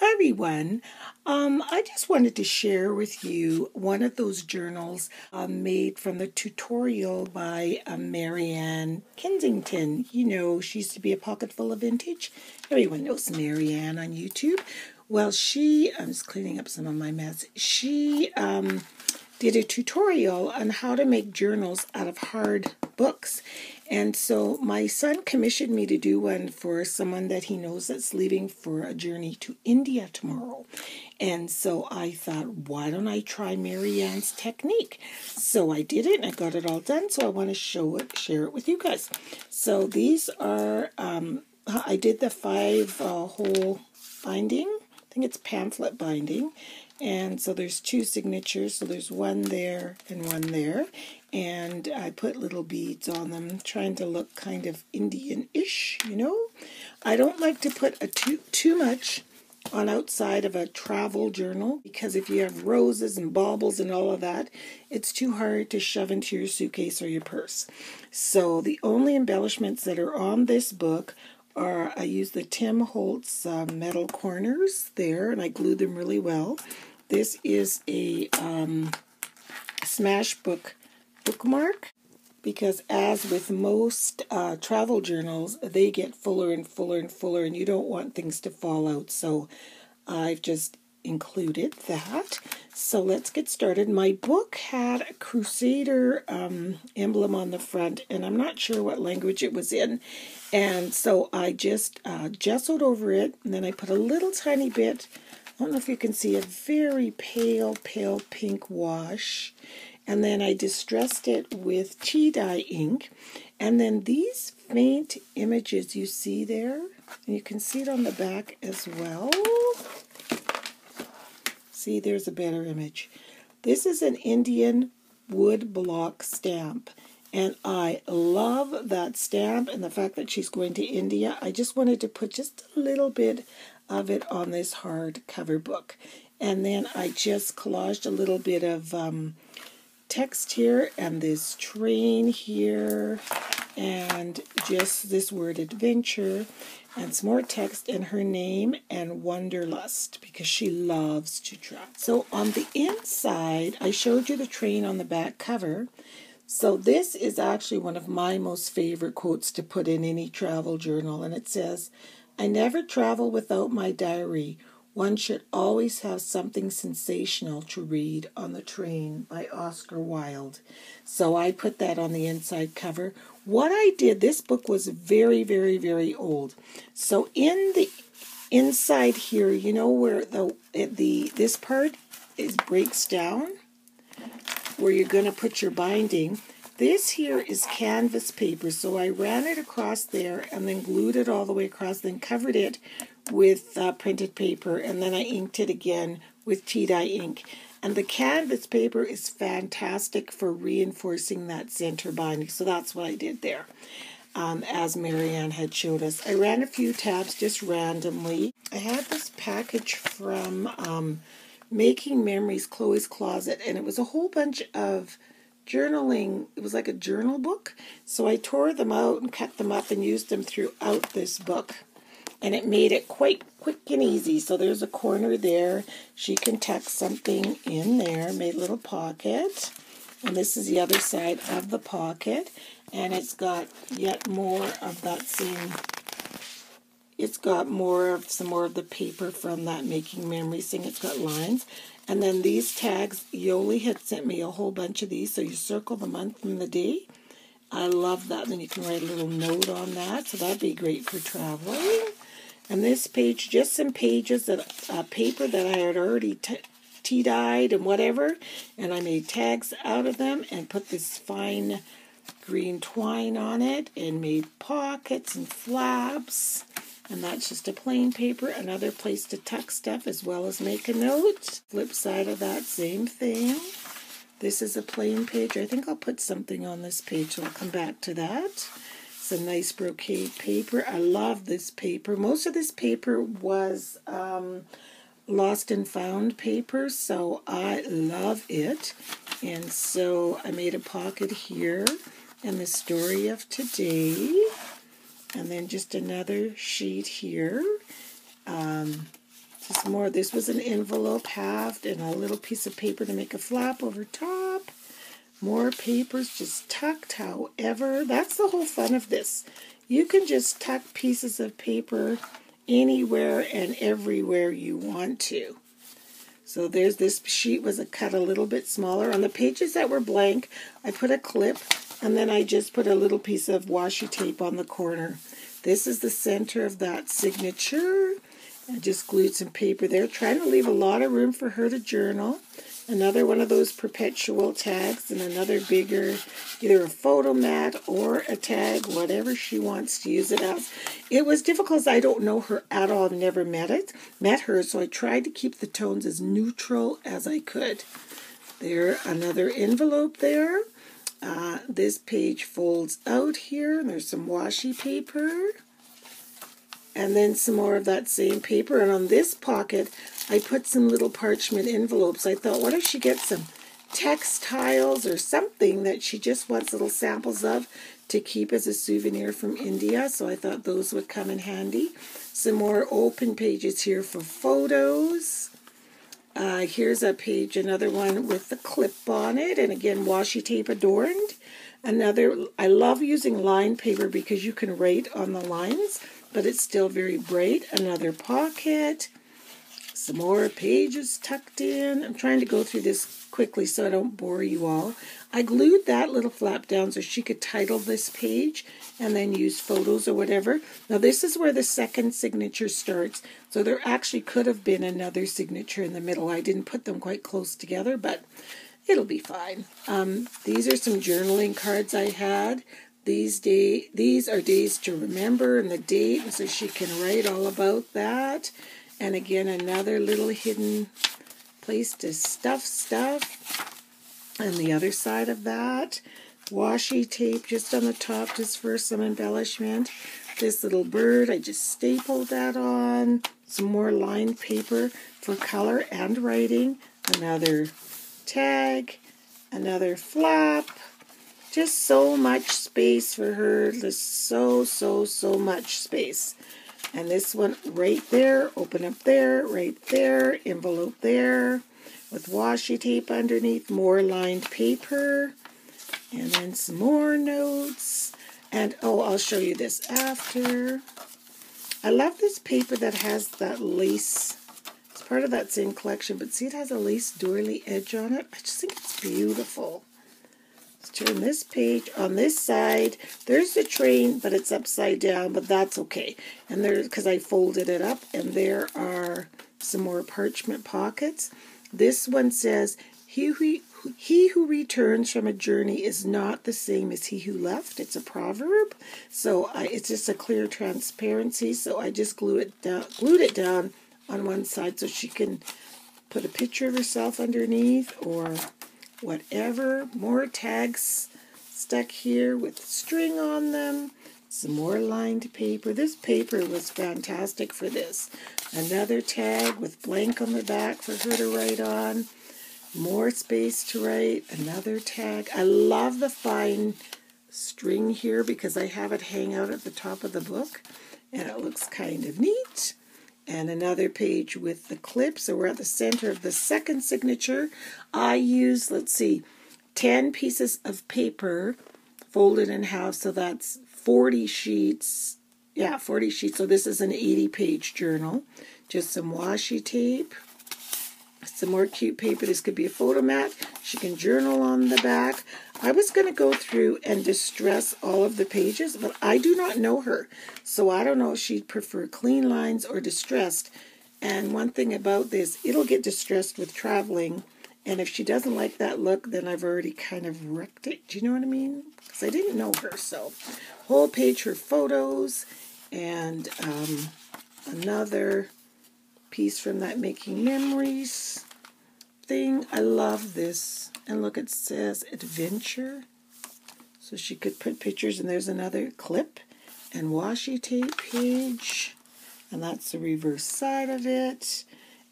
Hi everyone. I just wanted to share with you one of those journals made from the tutorial by Marianne Kennsington. You know, she used to be a pocket full of vintage. Everyone knows Marianne on YouTube. Well, I'm just cleaning up some of my mess. She did a tutorial on how to make journals out of hard books. And so my son commissioned me to do one for someone that he knows that's leaving for a journey to India tomorrow. And so I thought, why don't I try Marianne's technique? So I did it and I got it all done. So I want to share it with you guys. So these are, I did the 5-hole binding. I think it's pamphlet binding. And so there's 2 signatures, so there's one there and one there. And I put little beads on them, trying to look kind of Indian-ish, you know. I don't like to put too much on outside of a travel journal, because if you have roses and baubles and all of that, it's too hard to shove into your suitcase or your purse. So the only embellishments that are on this book are, I use the Tim Holtz metal corners there, and I glued them really well. This is a Smash Book bookmark, because as with most travel journals, they get fuller and fuller and fuller, and you don't want things to fall out. So I've just included that. So let's get started. My book had a Crusader emblem on the front, and I'm not sure what language it was in. And so I just gessoed over it, and then I put a little tiny bit, I don't know if you can see, a very pale pink wash. And then I distressed it with tea dye ink. And then these faint images you see there, and you can see it on the back as well. See, there's a better image. This is an Indian wood block stamp. And I love that stamp and the fact that she's going to India. I just wanted to put just a little bit of it on this hardcover book. And then I just collaged a little bit of text here, and this train here, and just this word adventure, and some more text, and her name, and Wanderlust, because she loves to travel. So on the inside, I showed you the train on the back cover. So this is actually one of my most favorite quotes to put in any travel journal, and it says, "I never travel without my diary. One should always have something sensational to read on the train," by Oscar Wilde. So I put that on the inside cover. What I did, this book was very, very, very old. So in the inside here, you know where this part breaks down, where you're going to put your binding. This here is canvas paper, so I ran it across there and then glued it all the way across, then covered it with printed paper, and then I inked it again with tea dye ink. And the canvas paper is fantastic for reinforcing that center binding, so that's what I did there, as Marianne had showed us. I ran a few tabs just randomly. I had this package from Making Memories, Chloe's Closet, and it was a whole bunch of journaling. It was like a journal book, so I tore them out and cut them up and used them throughout this book. And it made it quite quick and easy. So there's a corner there. She can tuck something in there. Made a little pocket. And this is the other side of the pocket. And it's got yet more of that same... It's got some more of the paper from that Making Memories thing. It's got lines. And then these tags, Yoli had sent me a whole bunch of these. So you circle the month and the day. I love that. And then you can write a little note on that. So that'd be great for traveling. And this page, just some pages of paper that I had already tea-dyed and whatever. And I made tags out of them and put this fine green twine on it and made pockets and flaps. And that's just a plain paper, another place to tuck stuff as well as make a note. Flip side of that, same thing. This is a plain page. I think I'll put something on this page, so I'll come back to that. It's a nice brocade paper. I love this paper. Most of this paper was lost and found paper, so I love it. And so I made a pocket here, and the story of today. And then just another sheet here. Just more. This was an envelope halved and a little piece of paper to make a flap over top. More papers just tucked however. That's the whole fun of this. You can just tuck pieces of paper anywhere and everywhere you want to. So there's this sheet was cut a little bit smaller. On the pages that were blank, I put a clip and then I just put a little piece of washi tape on the corner. This is the center of that signature. I just glued some paper there, trying to leave a lot of room for her to journal. Another one of those perpetual tags and another bigger, either a photo mat or a tag, whatever she wants to use it as. It was difficult because I don't know her at all. I've never met her, so I tried to keep the tones as neutral as I could. There, another envelope there. This page folds out here, and there's some washi paper. And then some more of that same paper. And on this pocket, I put some little parchment envelopes. I thought, what if she gets some textiles or something that she just wants little samples of to keep as a souvenir from India? So I thought those would come in handy. Some more open pages here for photos. Here's a page, another one with the clip on it. And again, washi tape adorned. Another, I love using lined paper because you can write on the lines, but it's still very bright. Another pocket. Some more pages tucked in. I'm trying to go through this quickly so I don't bore you all. I glued that little flap down so she could title this page and then use photos or whatever. Now this is where the second signature starts. So there actually could have been another signature in the middle. I didn't put them quite close together, but it'll be fine. These are some journaling cards I had. These are days to remember and the date, so she can write all about that. And again, another little hidden place to stuff stuff. And the other side of that, washi tape just on the top, just for some embellishment. This little bird, I just stapled that on. Some more lined paper for color and writing. Another tag, another flap. Just so much space for her. Just so much space. And this one right there, open up there, right there, envelope there, with washi tape underneath, more lined paper, and then some more notes. And, oh, I'll show you this after. I love this paper that has that lace. It's part of that same collection, but see, it has a lace doily edge on it. I just think it's beautiful. Let's turn this page. On this side, there's the train, but it's upside down, but that's okay. And there's, because I folded it up, and there are some more parchment pockets. This one says, he who returns from a journey is not the same as he who left. It's a proverb. So it's just a clear transparency. So I just glued it down on one side so she can put a picture of herself underneath or whatever. More tags stuck here with string on them. Some more lined paper. This paper was fantastic for this. Another tag with blank on the back for her to write on. More space to write. Another tag. I love the fine string here because I have it hang out at the top of the book and it looks kind of neat. And another page with the clip. So we're at the center of the second signature. I use, let's see, 10 pieces of paper folded in half. So that's 40 sheets. Yeah, 40 sheets. So this is an 80-page journal. Just some washi tape. Some more cute paper. This could be a photo mat. She can journal on the back. I was going to go through and distress all of the pages, but I do not know her. So I don't know if she'd prefer clean lines or distressed. And one thing about this, it'll get distressed with traveling. And if she doesn't like that look, then I've already kind of wrecked it. Do you know what I mean? Because I didn't know her. So whole page her photos and another piece from that Making Memories thing. I love this. And look, it says adventure. So she could put pictures, and there's another clip and washi tape page. And that's the reverse side of it.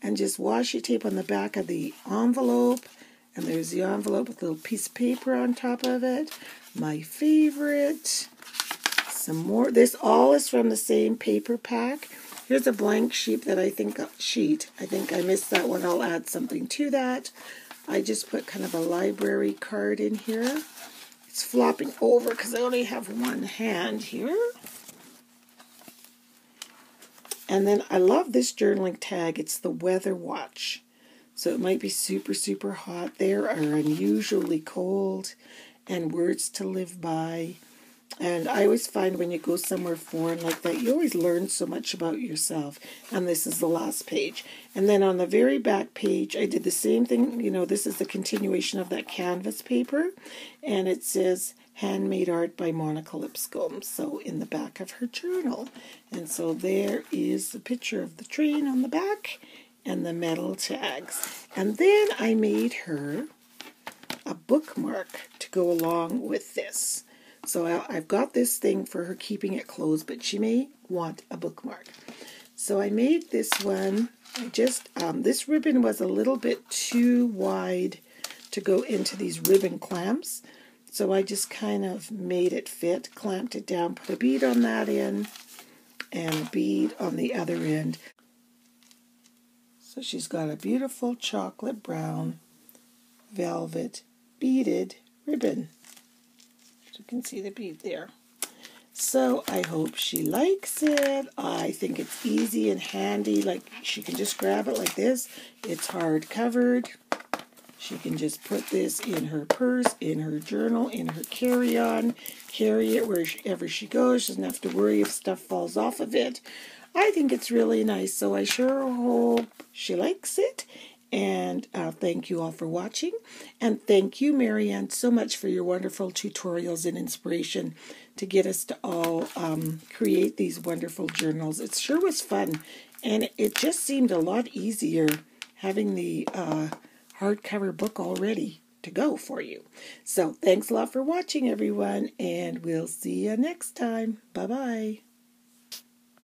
And just washi tape on the back of the envelope. And there's the envelope with a little piece of paper on top of it. My favorite. Some more. This all is from the same paper pack. Here's a blank sheet that I think I missed that one. I'll add something to that. I just put kind of a library card in here. It's flopping over because I only have one hand here. And then I love this journaling tag. It's the weather watch. So it might be super, super hot there, or unusually cold, and words to live by. And I always find when you go somewhere foreign like that, you always learn so much about yourself. And this is the last page. And then on the very back page, I did the same thing. You know, this is the continuation of that canvas paper. And it says, handmade art by Monica Lipscomb. So in the back of her journal. And so there is a picture of the train on the back and the metal tags. And then I made her a bookmark to go along with this. So I've got this thing for her keeping it closed, but she may want a bookmark. So I made this one. This ribbon was a little bit too wide to go into these ribbon clamps. So I just kind of made it fit, clamped it down, put a bead on that end, and a bead on the other end. So she's got a beautiful chocolate brown velvet beaded ribbon. So you can see the bead there. So I hope she likes it. I think it's easy and handy. Like, she can just grab it like this. It's hard covered. She can just put this in her purse, in her journal, in her carry-on, carry it wherever she goes. She doesn't have to worry if stuff falls off of it. I think it's really nice, so I sure hope she likes it. And thank you all for watching. And thank you, Marianne, so much for your wonderful tutorials and inspiration to get us to all create these wonderful journals. It sure was fun. And it just seemed a lot easier having the hardcover book all ready to go for you. So thanks a lot for watching, everyone. And we'll see you next time. Bye-bye.